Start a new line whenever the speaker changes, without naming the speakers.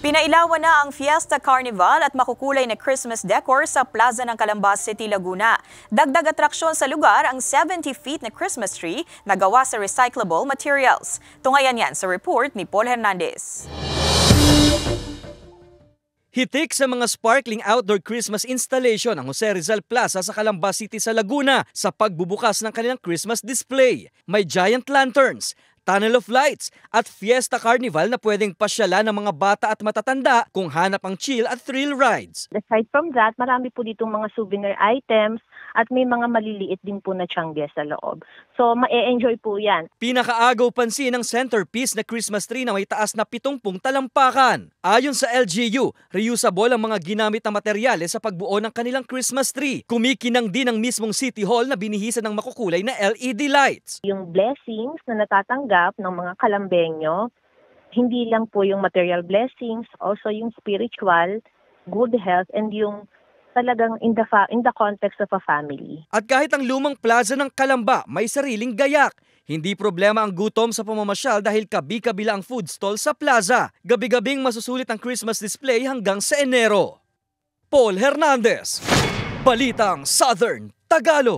Pinailawan na ang Fiesta Carnival at makukulay na Christmas decor sa Plaza ng Calamba City, Laguna. Dagdag atraksyon sa lugar ang 70 feet na Christmas tree na gawa sa recyclable materials. Tungayan yan sa report ni Paul Hernandez.
Hitik sa mga sparkling outdoor Christmas installation ang Jose Rizal Plaza sa Calamba City sa Laguna sa pagbubukas ng kanilang Christmas display. May giant lanterns, tunnel of lights at Fiesta Carnival na pwedeng pasyalan ng mga bata at matatanda kung hanap ang chill at thrill rides.
Aside from that, marami po ditong mga souvenir items at may mga maliliit din po na tiyangge sa loob. So, ma-enjoy po yan.
Pinakaagaw pansin ang centerpiece na Christmas tree na may taas na 70 talampakan. Ayon sa LGU, reusable ang mga ginamit na materyales sa pagbuo ng kanilang Christmas tree. Kumikinang din ang mismong City Hall na binihisan ng makukulay na LED lights.
Yung blessings na natatanggap ng mga Calambeño, hindi lang po yung material blessings, also yung spiritual, good health, and yung talagang in the context of a family.
At kahit ang lumang plaza ng Calamba may sariling gayak, hindi problema ang gutom sa pamamasyal dahil kabi-kabila ang food stall sa plaza. Gabi-gabing masusulit ang Christmas display hanggang sa Enero. Paul Hernandez, Balitang Southern Tagalog.